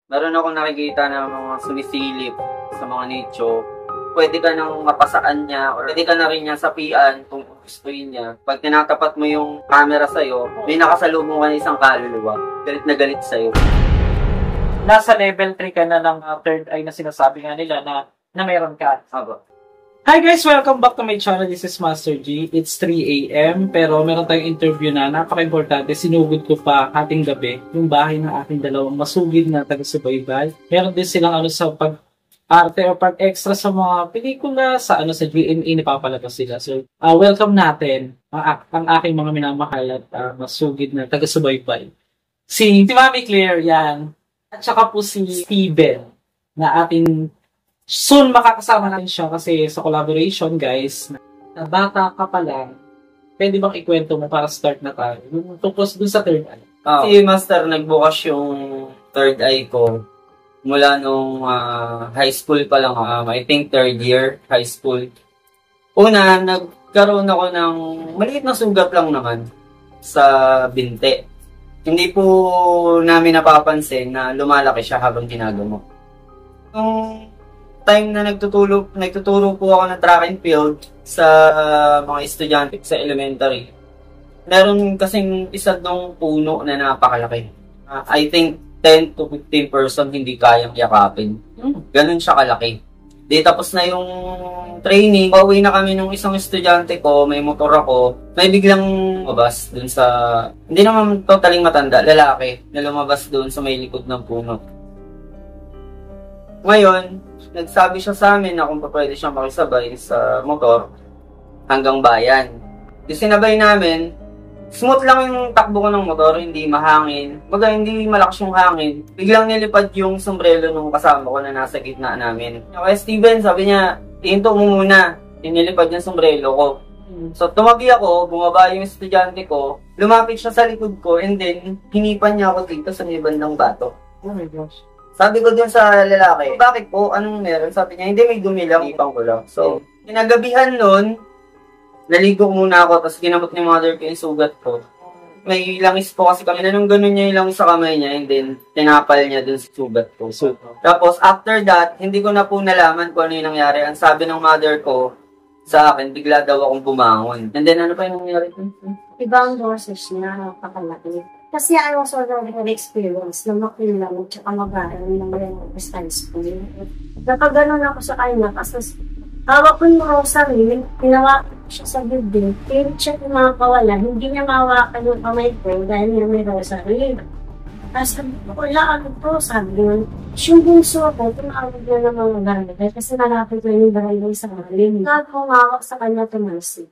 Meron akong nakikita ng mga sumisilip sa mga nicho. Pwede ka nang mapasaan niya or pwede ka na rin niya sapian kung gustuin niya. Pag tinatapat mo yung camera sa'yo, may nakasalubong ka na isang kaluluwa. Galit na galit sa'yo. Nasa level 3 ka na ng third eye na sinasabi nga nila na meron ka. Aba. Hi guys! Welcome back to my channel. This is Master G. It's 3 AM pero meron tayong interview na napaka-importante. Sinugod ko pa ating gabi yung bahay ng aking dalawang masugid na taga-subaybay. Meron din silang sa pag-arte o pag-extra sa mga pelikula, sa sa GMA napapalabas sila. So, welcome natin ang aking mga minamahal at masugid na taga-subaybay. Si Mami Claire, yan. At saka po si Steven na ating soon makakasama natin siya kasi sa collaboration, guys, na bata ka pa lang, pwede bang ikwento mo para start na tayo? Yung tungkol dun sa third eye. Si Master, nagbukas yung third eye ko mula nung high school pa lang. I think third year high school. Una, nagkaroon ako ng maliit na sugat lang naman sa binte. Hindi po namin napapansin na lumalaki siya habang ginagawa. Nung time na nagtuturo po ako ng track and field sa mga estudyante sa elementary. Meron kasing isa ng puno na napakalaki. I think 10 to 15% hindi kayang yakapin. Ganun siya kalaki. Di tapos na yung training, pauwi na kami ng isang estudyante ko, may motor ako, may biglang lumabas dun sa, hindi naman totaling matanda, lalaki, na lumabas dun sa may likod ng puno. Ngayon, nagsabi siya sa amin na kung pwede siyang makisabay sa motor hanggang bayan. Yung sinabay namin, smooth lang yung takbo ko ng motor, hindi mahangin. Baga hindi malakas yung hangin. Biglang nilipad yung sombrero nung kasama ko na nasa gitna namin. Kaya Steven, sabi niya, ihinto mo muna. Inilipad yung sombrero ko. So tumabi ako, bumaba yung estudyante ko, lumapit siya sa likod ko, and then hinipan niya ako dito sa may bandang bato. Oh my gosh. Sabi ko dun sa lalaki, bakit po? Anong meron? Sabi niya, hindi, may dumi lang. Ipang ko lang. So, kinagabihan nun, naligo muna ako, tapos ginamot ni mother ko yung sugat ko. May langis po kasi kami, na nung ganun niya yung langis sa kamay niya, and then, tinapal niya dun sa sugat ko. So, tapos, after that, hindi ko na po nalaman kung ano yung nangyari. Ang sabi ng mother ko sa akin, bigla daw akong bumangon. And then, ano pa yung nangyari? Ibang boses niya, napakalaki. Kasi I was already had experience na makilang at saka mag-aaral ng mga high school. Napaganon ako sa kanya kasi hawak ko yung rosary, pinawakan ko siya sa bibig, pilit siya kumakawala, hindi niya mawakan yung kamay ko dahil niya may rosary. Tapos sabi ko, wala ano to, sabi niya. Yung bunso ko, tumawag niya ng mga barangay kasi nalapit ko yung barangay sa malim. Nagkumawak sa kanya tumalsik.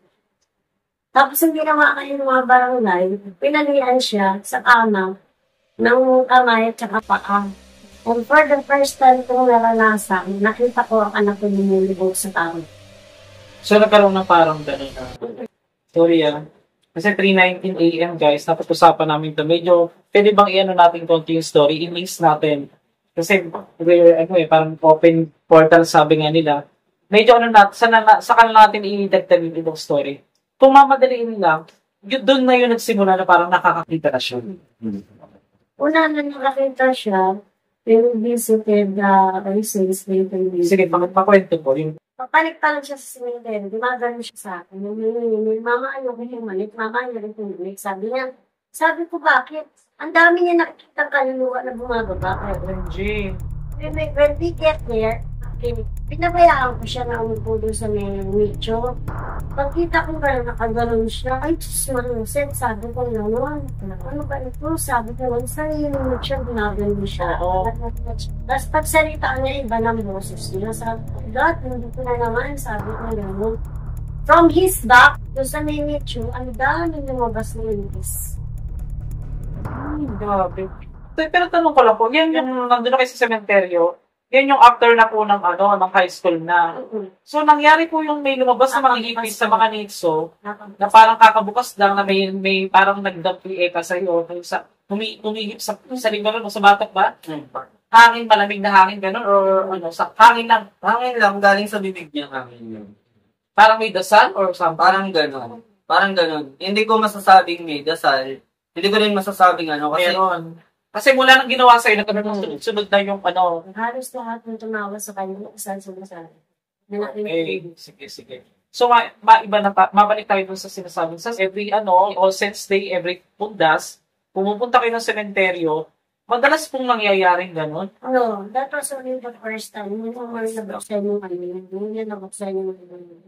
Tapos hindi naman yung mga barangay, pinalian siya sa kama ng kamay at saka paa. And for the first time kong naranasan, nakita ko ang anak ko lumulubog sa tao. So nagkaroon ng parang gano'n na. Sorry Kasi 3:19 AM guys, napag-usapan namin ito. Medyo, pwede bang i-ano natin konti yung story? I-links natin. Kasi, parang open portal sabi nga nila. Medyo saka natin i-dagdag yung ibang story. Kung mamadaliin lang, doon na yun nagsimula na parang nakakakita na siya. Una na nakakita siya, pero visited since later. Sige, pakwento po. Papanik pa lang siya sa cemetery, gumagano siya sa akin. Mama, ano ko humalik? Mama, ano rin humalik? Sabi ko, bakit? Ang dami niya nakikita kaluluwa na bumababa. OMG. When we get there, pinabayaan ko siya na umupo sa may nicho. Pagkita ko ba nakaganon siya, ay, manuset, sabi ko naman, ano ba ito? Sabi ko, sarili mo siya, ginagano siya. Tapos pagsalita niya, iba ng boses niya. Sabi ko, God, hindi ko na naman, sabi ko naman. From his back, doon sa may nicho, ang dami lumabas na inis. Grabe. Pero tanong ko lang po, yan yung nandun na kayo sa sementeryo, yan yung after na po ng high school na. So, nangyari po yung may lumabas na mga ipis sa mga nitso na parang kakabukas lang na may parang nagdampi ka sa'yo. Humihip sa linggo sa batak ba? Hangin, malamig na hangin, gano'n? Or sa hangin lang? Hangin lang, galing sa bibig niya hangin yun. Parang may dasal or something? Parang gano'n. Hindi ko masasabing may dasal. Hindi ko rin masasabing kasi Kasi mula nang ginawa sa'yo, sunod-sunod na yung ano. Halos lahat ng tumawa sa kanya, saan sumasabi. Okay, sige. So, iba na mabalik tayo dun sa sinasabi. Sa every, All Saints Day, every pundas, pumupunta kayo ng sementeryo, madalas pong nangyayaring ganun. That was only the first time. Yung nabuksan yung nabuksan yung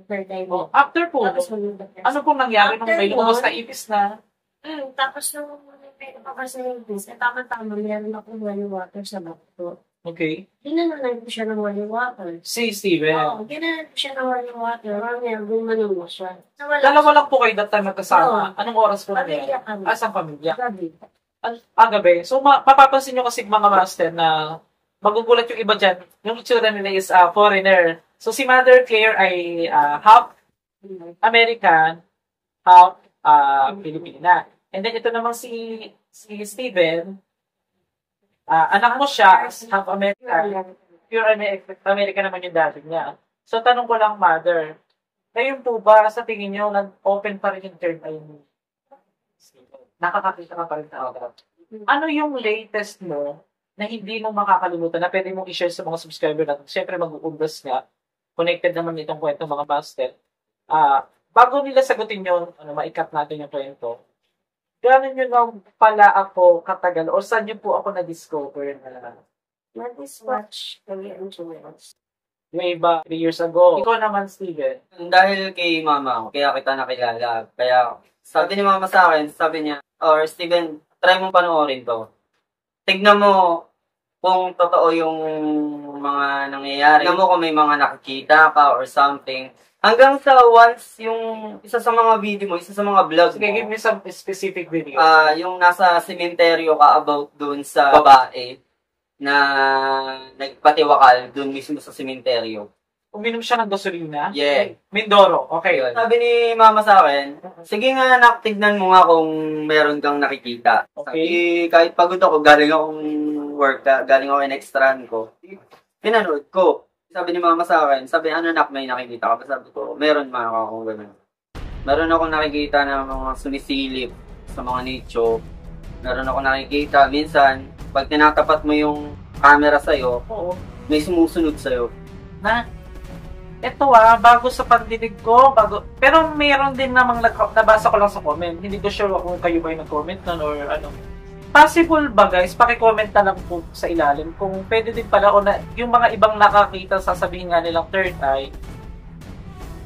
third time. After po, ano pong nangyari nung may lumabas na ipis na? Tapos nung may lumabas na ipis, tama-tama, meron ako holy water sa bato. Okay. Ginanan ko siya ng holy water. Si Steven? Oo, ginanan ko siya ng holy water. Mamaya, gumanon mo siya. Dalawa lang po kayo that time magkasama. Anong oras po na Pamilya kami. Asang pamilya? Gabi. Gabi. So, mapapansin nyo kasi mga master na magugulat yung iba dyan. Yung itsura nila is foreigner. So, si Mother Claire ay half American, half Filipina. And then, ito naman si Steven, anak mo siya, half American. Pure American naman yung dati niya. So, tanong ko lang, Mother, ngayon po ba, sa tingin nyo, nag-open pa rin yung third eye mo? Nakakakita ka pa rin talaga. Ano yung latest mo na hindi mo makakalimutan na pwede mong i-share sa mga subscriber natin? Siyempre, mag-uumbras nga. Connected naman itong kwento, mga master. Bago nila sagutin yun, maikat natin yung kwento. Gano'n yun lang pala ako katagal o saan yun po ako na-discover na Nag-dispatch kami ang jewels. may iba 3 years ago. Ikaw naman, Steven. Dahil kay mama, kaya kita nakilala. Kaya sabi ni mama sa akin, sabi niya, Steven, try mong panoorin to. Tignan mo kung totoo yung mga nangyayari. Tignan mo kung may mga nakikita ka or something. Hanggang sa once yung isa sa mga video mo, isa sa mga vlog mo. Sige, give me some specific video. Yung nasa sementeryo ka about dun sa babae na nagpatiwakal dun mismo sa sementeryo. Uminom siya ng gasolina? Yeah. Mindoro. Okay. Sabi ni mama sa akin, sige nga anak, tignan mo nga kung meron kang nakikita. Okay. Sabi, kahit pagod ako, galing akong work, galing ako in extra ko. Pinanood ko. Sabi ni mama sa akin, sabi, ano nak, may nakikita ka? Sabi ko, meron mga akong ganun. Meron akong nakikita ng mga sumisilip sa mga nicho. Meron akong nakikita, minsan, pag tinatapat mo yung camera sa'yo, may sumusunod sa'yo. Ito bago sa pandinig ko, pero mayroon din namang nabasa ko lang sa comment. Hindi ko sure kung kayo ba yung nag-comment nun or ano. Possible ba guys, paki-comment na lang po sa ilalim kung pwede din pala o na, yung mga ibang nakakita sasabihin nga nilang third eye,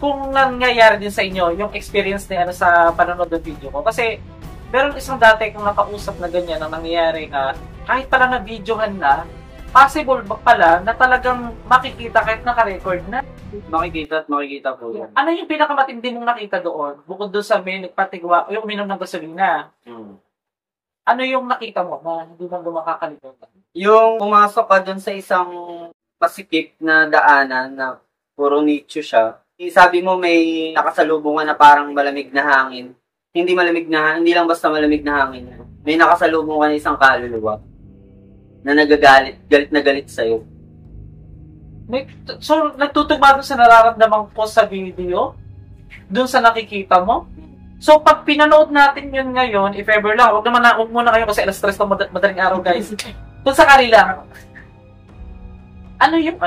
kung nangyayari din sa inyo yung experience ni sa panonood ng video ko. Kasi meron isang dati kung nakausap na ganyan ang nangyayari na kahit pala na videohan na, possible ba pala na talagang makikita kahit naka-record na? Makikita at makikita po yan. Ano yung pinakamatindi mong nakita doon? Bukod doon sa may nagpatigwa, yung uminom ng gasolina. Ano yung nakita mo na hindi mo makakalimutan? Yung pumasok ka dun sa isang pasikip na daanan na puro nicho siya. Sabi mo may nakasalubungan na parang malamig na hangin. Hindi malamig na hangin, hindi lang basta malamig na hangin. May nakasalubungan na isang kaluluwa na nagagalit, galit na galit sa'yo. So, nagtutugma doon sa nararamdaman ko sa video? Doon sa nakikita mo? So, pag pinanood natin yun ngayon, if ever lang, huwag muna kayo kasi alas 3 ng madaling araw, guys. Doon sa kanila, ano yung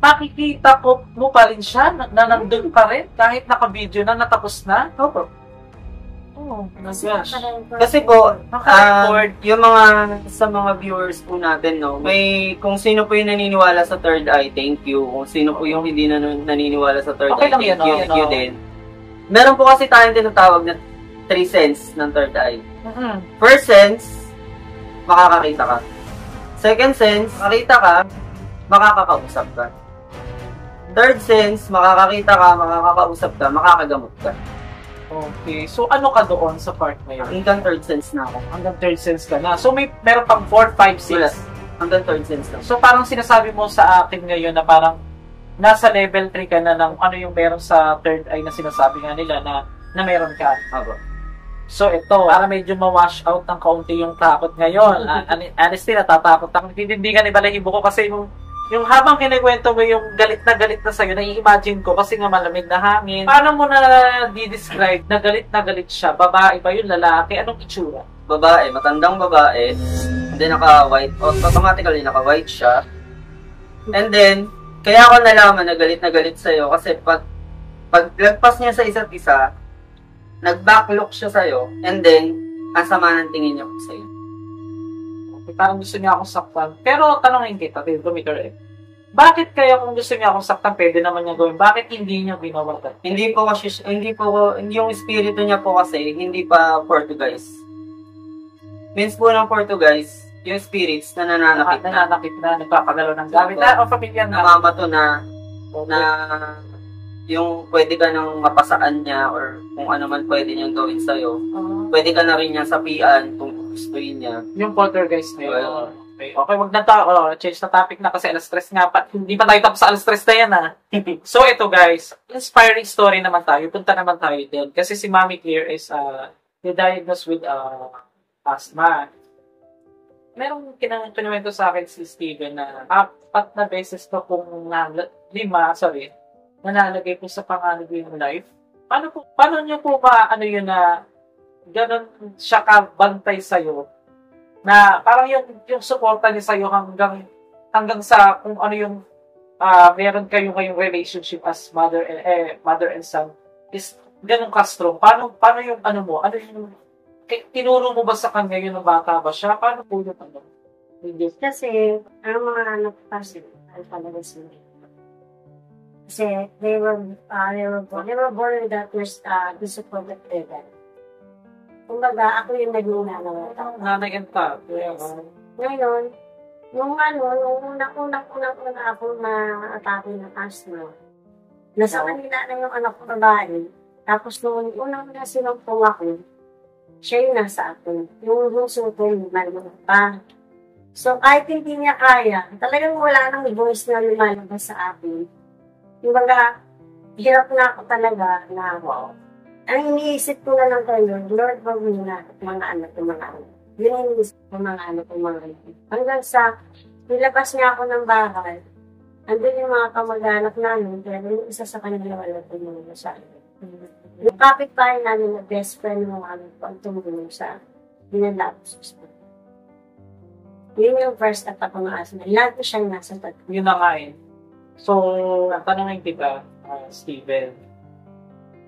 makikita ko mo pa rin siya, na nandun pa rin, kahit naka-video na, natapos na? Opo. Oh, gosh. Kasi po, Naka-record. yung mga, sa mga viewers po natin, no, may, kung sino po yung naniniwala sa third eye, thank you. Kung sino po yung hindi naniniwala sa third eye, thank you din. Meron po kasi tayong tinatawag na 3 sense ng third eye. First sense, makakakita ka. Second sense, makakita ka, makakakausap ka. Third sense, makakakita ka, makakakausap ka, makakagamot ka. Okay. So, ano ka doon sa part na yun? Hanggang third sense na ako. Hanggang third sense ka na. So, meron pang 4, 5, 6. Wala. Hanggang third sense na. So, parang sinasabi mo sa akin ngayon na parang nasa level 3 ka na ng ano yung meron sa third eye na sinasabi nga nila na meron ka. Aba. So, ito, para medyo ma-wash out ng kaunti yung takot ngayon. Honestly, natatakot ako. Hindi ka ni balahibo ko kasi yung habang kinikwento mo yung galit na sa'yo, nai-imagine ko kasi nga malamig na hangin. Paano mo na di-describe na galit siya? Babae ba yun? Lalaki? Anong itsura? babae, matandang babae. And then naka-white, automatically naka-white siya. And then, kaya ako nalaman na galit sa'yo kasi pag lagpas niya sa isa't isa, nag-backlook siya sa'yo, and then, ang sama ng tingin niya sa'yo. Okay, parang gusto niya akong saktan. Pero tanongin kita, Peter, bakit kaya kung gusto niya akong saktan, pwede naman niya gawin? Bakit hindi niya ginawa? Hindi yung espiritu niya po kasi, hindi pa Portuguese. Means po ng Portuguese, yung spirits na nananakit na, nagpapagalaw ng gamit na, o pamilya na. Namamato na, na yung pwede ka nang mapasaan niya or kung ano man pwede niyang gawin sa'yo. Pwede ka na rin niya sapian kung gustuin niya. Yung poltergeist na yun. Okay, wag na to. Change na topic na kasi alas stress nga pa. Hindi pa tayo tapos sa alas stress na yan, ha? So, ito guys, inspiring story naman tayo. Punta naman tayo din. Kasi si Mami Claire is diagnosed with asthma. Merong kinuwento sa akin si Steven na 4 na beses to kung nanalagay po sa panganib yung life. Paano nyo po ano yun na ganun siya kabantay sa'yo? Na parang yung suporta niya sa'yo hanggang sa kung ano yung meron kayong relationship as mother and son is ganun ka-strong. Paano yung ano yung tinuro mo ba sa kanya yun ng bata ba siya? Paano po yung ano? Kasi ang mga anak kasi talaga sila. Kasi they were born with that disappointed parent. Kumbaga, ako yung nag-uunawat. Nanay and tatay. Ngayon, nung unang ako na atake ng asthma, nasa kanila na yung anak ko babae, tapos nung unang sinampung ako, siya yung nasa akin. Yung suto, malamang pa. So, kahit hindi niya kaya, talagang wala nang voice na lumalabas sa akin. Kumbaga, hirap na ako talaga na ang iniisip ko na lang kayo, Lord, wag mo na mga anak. Yun ang iniisip ko mga anak. Hanggang sa, nilabas niya ako ng bahay, andun yung mga kamag-anak namin, pero yung isa sa kanila wala tumulong sa akin. Yung kapitbahay namin na best friend mo pag tumulong sa binalapos. Yun yung first at ako ng asma. Lahat ko siyang nasa tatlo. Yun na nga eh. So, tanongin kita, Steven,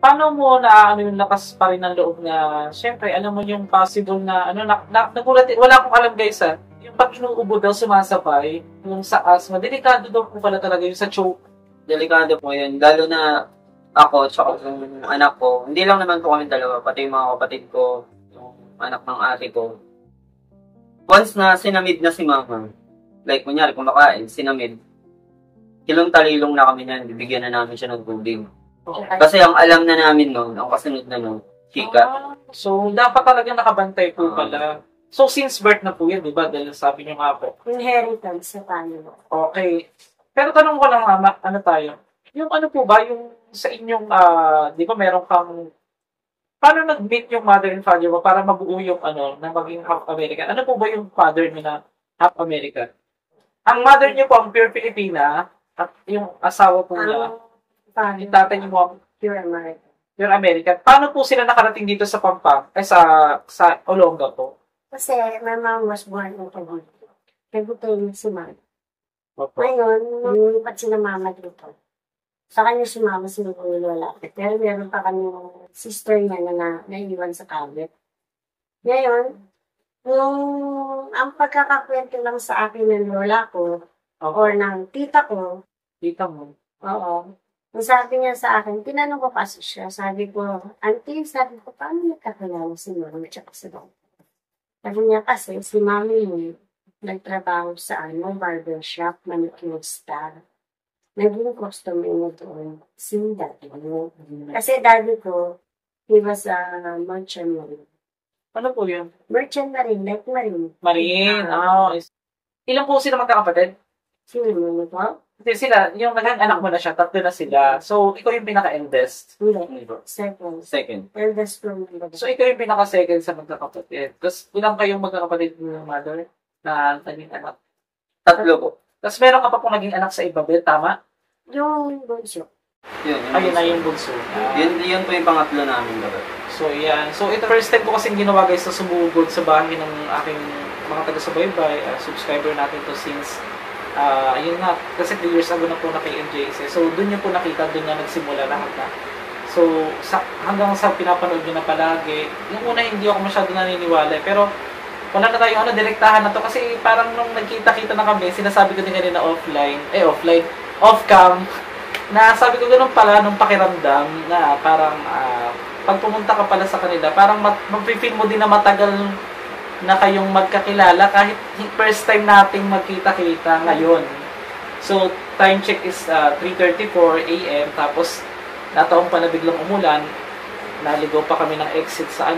paano mo yung lakas pa rin ng loob na, syempre, alam mo yung possible na, nagulat, wala akong alam guys yung pag inuubo daw sumasabay, yung sa asthma, delikado daw po pala talaga yung sa choke. Delikado po yun, lalo na ako, tsaka yung anak ko, hindi lang naman po kami dalawa, pati yung mga kapatid ko, yung anak ng ate ko. Once na sinamid na si mama, like kunyari, kumakain, sinamid, kilong-talilong na kami niyan, bibigyan na namin siya ng tubig. Okay. Kasi ang alam na namin noon, ang kasunod na noon, chika. So, dapat talaga nakabantay po pala. So, since birth na po yun, di ba? Dahil sabi niyo nga po. Inheritance sa tayo. Okay. Pero tanong ko lang, Mama, ano tayo? Yung ano po ba, yung sa inyong, di ba meron kang, paano nag-meet yung mother and father mo para mabuo yung na maging half American? Ano po ba yung father niyo na half American? Ang mother niyo po ang pure Filipina, at yung asawa po niya, yung tatay niyo po pure American. Pure American. Paano po sila nakarating dito sa Pampang? Sa Olonga po? Kasi my mom was born in Cavite. Cavite si mama. Opo. Ngayon, lumipat sila mama dito. Sa kanya si mama sinulula. Pero meron pa kami sister niya na naiwan sa Cavite. Ngayon, ang pagkakakwento lang sa akin ng lola ko, or ng tita ko. Tita mo? Oo. Ang sabi niya sa akin, tinanong ko kasi siya, sabi ko, auntie, sabi ko, paano nagkakilala si mama at si Dong? Sabi niya kasi, si mami niya, nagtrabaho sa barbershop, manicure star. Naging customer niya doon, si daddy mo. Kasi daddy ko, he was a merchant marine. Ano po yun? Merchant marine, like marine. Marine, Ilan po sila magkakapatid? Sino mo po? Sila, yung naging anak mo na siya, 3 na sila. So, ikaw yung pinaka-eldest. Hindi. Second. Eldest from the So, ikaw yung pinaka-second sa magkakapatid. Tapos, ilang kayong magkakapatid ng mother na naging anak? 3 po. Tapos, meron ka pa pong naging anak sa iba, tama? Yung bunso. Ayun na yung bunso. Yun po yung pangatlo namin dapat. So, yan. So, ito first time ko kasing ginawa guys na sumugod sa bahay ng aking mga taga-subaybay. Subscriber natin to since, ayun nga, kasi 3 years ago na po na kay MJS. So, dun nyo po nakita, dun na nagsimula lahat na. So, hanggang sa pinapanood nyo na palagi, yung una hindi ako masyado naniniwala. Pero, wala na tayong direktahan na to. Kasi parang nung nagkita-kita na kami, sinasabi ko din kanina off-cam, na sabi ko ganun pala nung pakiramdam na parang pag pumunta ka pala sa kanila, parang mag-feel mo din na matagal na kayong magkakilala kahit first time nating magkita-kita ngayon. So, time check is 3:34 AM, tapos nataon pa na biglang umulan, naligaw pa kami ng exit sa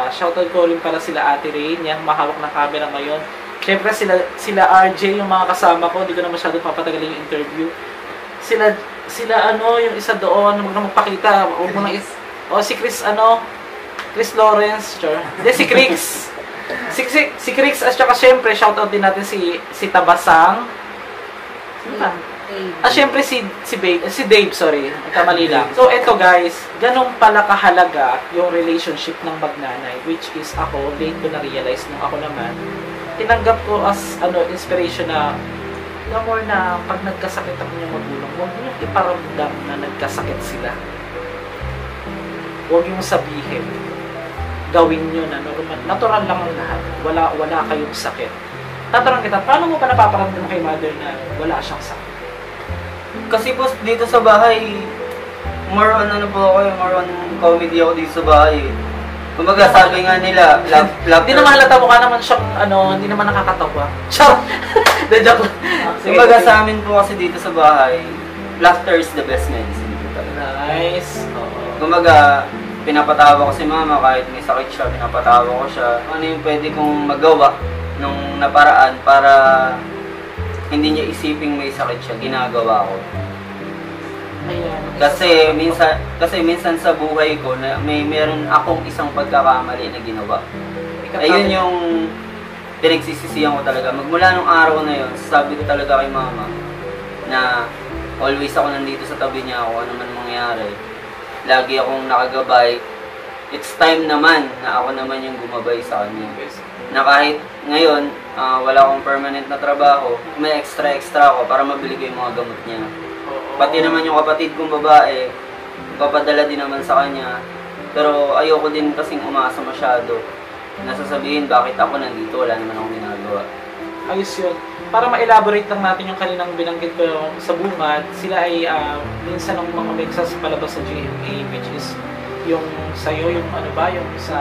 shoutout ko rin pala sila Ate Rain, yan, mahawak ng camera ngayon. Siyempre sila RJ, yung mga kasama ko, hindi ko na masyado papatagalin yung interview. Sila yung isa doon, huwag na magpakita. Si Chris, Chris Lawrence, sure. Hindi, si Crix. Si Crix, at saka syempre, shoutout din natin si Tabasang. Syempre si Dave, sorry. Kamali lang. So, eto guys, ganun pala kahalaga yung relationship ng magnanay, which is ako, late ko na-realize nung ako naman, tinanggap ko as inspiration na no more na pag nagkasakit ang inyong magulang, huwag niyo iparamdam na nagkasakit sila. Huwag yung sabihin. Gawin nyo na normal. Natural lang ang lahat. Wala kayong sakit. Tatanong kita, paano mo pa napaparamdam kay mother na wala siyang sakit? Kasi po dito sa bahay, more on more on comedy ako dito sa bahay. Kumbaga sabi nga nila, Hindi naman halata mukha naman siyang, hindi naman nakakatawa. Char! Joke lang. Kumbaga sa amin po kasi dito sa bahay, laughter is the best medicine. Nice. Kumbaga, pinapatawa ko si mama kahit may sakit siya, pinapatawa ko siya. Ano yung pwede kong magawa nung naparaan para hindi niya isiping may sakit siya, ginagawa ko. Ayan. Kasi minsan sa buhay ko na meron akong isang pagkakamali na ginawa. Ayun yung pinagsisisihan ko talaga. Magmula nung araw na yun, sabi ko talaga kay mama na always ako nandito sa tabi niya ako, ano man mangyari. Lagi akong nakagabay. It's time naman na ako naman yung gumabay sa kanya. Na kahit ngayon, wala akong permanent na trabaho, may extra ako para mabili ko yung mga gamot niya. Pati naman yung kapatid kong babae, papadala din naman sa kanya. Pero ayoko din kasing umasa masyado. Nasasabihin bakit ako nandito, wala naman akong ginagawa. Ayos yun. Para ma-elaborate lang natin yung kaninang binanggit ko sa bungad, sila ay minsan ng mga mixas palabas sa GMA, which is yung sa'yo, yung yung sa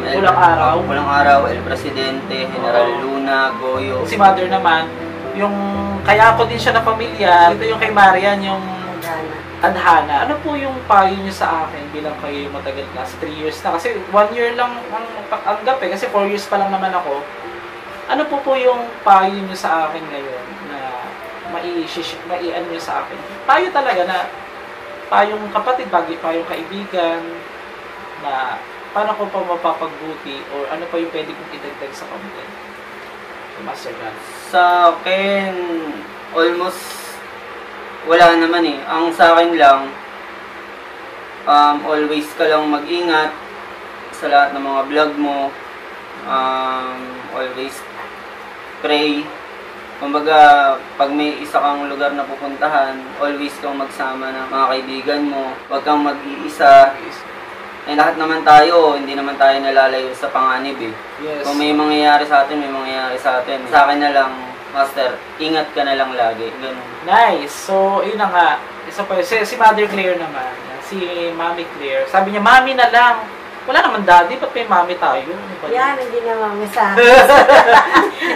Pulang Araw. Pulang Araw, El Presidente, General Luna, Goyo. Si Mother naman, yung kaya ako din siya na pamilya, ito yung kay Marian, yung Adhana. Ano po yung payo niyo sa akin bilang kayo matagal na, 3 years na? Kasi 1 year lang ang gap kasi 4 years pa lang naman ako. Ano po yung payo niyo sa akin ngayon na mai-ano niyo sa akin? Payo talaga na payong kapatid, payong kaibigan, na paano ko pa mapapagbuti or ano pa yung pwede kong idagdag sa content? Master God. Sa akin, almost wala naman eh. Ang sa akin lang, always ka lang mag-ingat sa lahat ng mga vlog mo. Always pray. Kumbaga, pag may isa kang lugar na pupuntahan, always kang magsama ng mga kaibigan mo. Huwag kang mag-iisa. Eh, lahat naman tayo, hindi naman tayo nalalayo sa panganib eh. Yes. Kung may mangyayari sa atin, may mangyayari sa atin. Sa akin na lang, Master, ingat ka na lang lagi. Ganun. Nice. So, yun na nga. Isa pa, si Mother Claire naman, si Mommy Claire, sabi niya, Mami na lang. Wala naman daddy, ba't may mami tayo? Ano yan, hindi na mami sa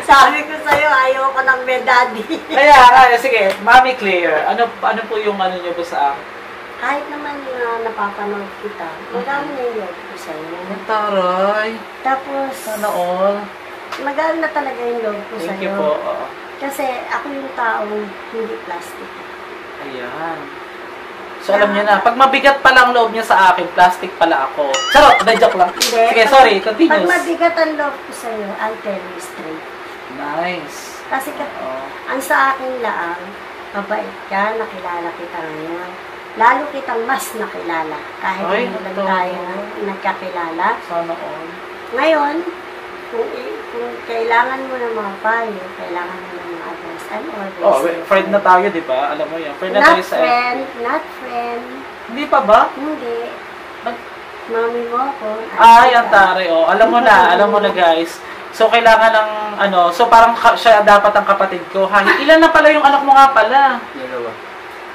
sabi ko sa'yo, ayaw ko ng may daddy. Kaya, sige, Mommy Claire, ano po yung niyo po sa akin? Kahit naman napapanood kita, magano na yung love ko sa'yo. Taray. Tapos, sana all. magano na talaga yung love ko sa'yo. Thank you po. Kasi ako yung taong hindi plastic. Ayan. So, alam niyo na, pag mabigat pa lang loob niya sa akin, plastic pala ako. Charot! Joke lang. Hindi, sige, sorry, continuous. Pag mabigat ang love ko sa'yo, I'll tell you straight. Nice. Kasi ang sa akin lang, mabait ka, nakilala kita ngayon. lalo kitang mas nakilala. Kahit Ay, hindi lang totoo. tayo nagkakilala. Sana all. Ngayon, kung kailangan mo ng mga payo, kailangan mo ng mga advice, I'm always Oh, there. friend na tayo, di ba? Alam mo yan. Friend na Not tayo sa friend, not friend. Hindi pa ba? Hindi. Nag- Mami mo ako. Ay, ang tare, oh. Alam mo na guys. So, kailangan ng, so parang siya dapat ang kapatid ko. Ha? Ilan na pala yung anak mo nga pala? Dalawa.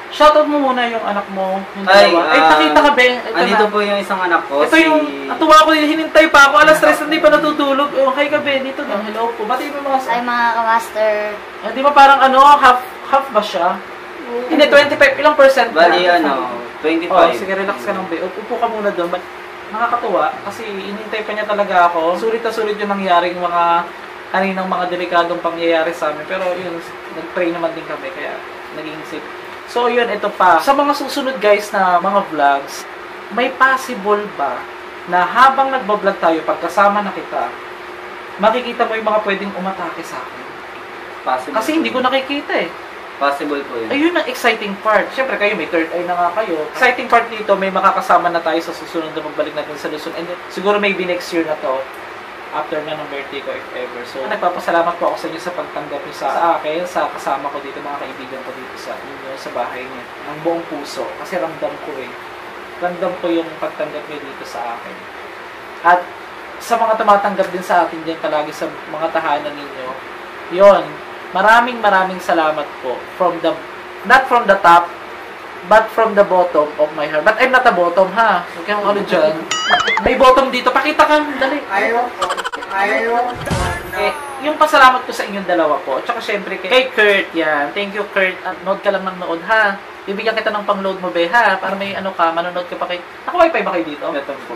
Shoutout mo muna yung anak mo. Yung Ay, dalawa. Ay, pakita ka, Ben. Ito Andito na. po yung isang anak ko. Ito yung, natuwa ko, hinintay pa ako. Alas 3, hindi pa natutulog. Oh, hi ka, Ben. Dito na. Hello po. Bati mo mga Ay, mga kamaster. di ba parang half ba siya? Hindi, 25. Ilang percent na? Bali, 25. Oh, sige, relax ka lang, be. Upo ka muna doon. Nakakatuwa kasi inintay pa niya talaga ako. Sulit na sulit yung nangyaring kaninang mga delikadong pangyayari sa amin. Pero yun, nag-pray naman din kami kaya naging safe. So yun, ito pa. Sa mga susunod guys na mga vlogs, may possible ba na habang nagbablog tayo, pagkasama na kita, makikita mo yung mga pwedeng umatake sa akin? Possible Kasi hindi ko nakikita eh. Possible po yun. Ayun ang exciting part. Siyempre kayo, may third eye na nga kayo. Exciting part dito, may makakasama na tayo sa susunod na magbalik natin sa Luzon. And then, siguro maybe next year na to, after na ng birthday ko, if ever. So, nagpapasalamat po ako sa inyo sa pagtanggap niyo sa akin, sa kasama ko dito, mga kaibigan ko dito sa inyo, sa bahay niyo. Ng buong puso. Kasi ramdam ko eh. Ramdam ko yung pagtanggap niyo dito sa akin. At sa mga tumatanggap din sa atin dyan palagi sa mga tahanan ninyo, yon. Maraming salamat po not from the top, but from the bottom of my heart. But I'm not a bottom, ha? Huwag kayong ano dyan. May bottom dito. Pakita ka. Dali. Ayaw. Yung pasalamat ko sa inyong dalawa po. Tsaka syempre kay Kurt, yan. Thank you, Kurt. At nood ka lang ng nood, ha? Bibigyan kita ng pang-load mo, be, ha? Para may manonood ka pa kay... Naka-wifi ba kayo dito? Ito po.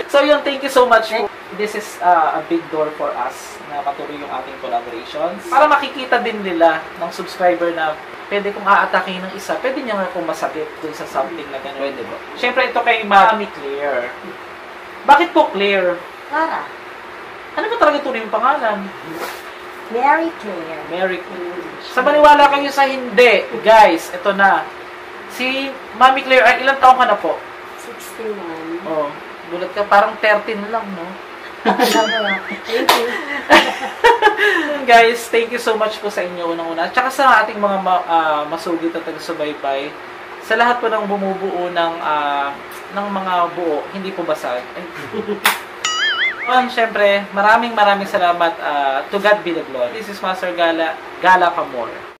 So yun, thank you so much. This is a big door for us na patuloy yung ating collaborations. Para makikita din nila ng subscriber na pwede kong aatakin ng isa, pwede niya nga kung masakit dun sa something na gano'n. Pwede ba? Siyempre ito kay Mami Claire. Bakit po Claire? Clara. Ano ba talaga tunay yung pangalan? Mary Claire. Mary Claire. Sa maniwala kayo sa hindi, guys, ito na. Si Mami Claire, ay ilang taong ka na po? 61. Oh, gulat ka, parang 13 lang, no? Thank you. Guys, thank you so much po sa inyo unang-una. At saka sa ating mga masugid at taga-subaybay, sa lahat po ng bumubuo ng mga buo, hindi po basag. Siyempre, maraming salamat. To God be the glory. This is Master Gala Kamor.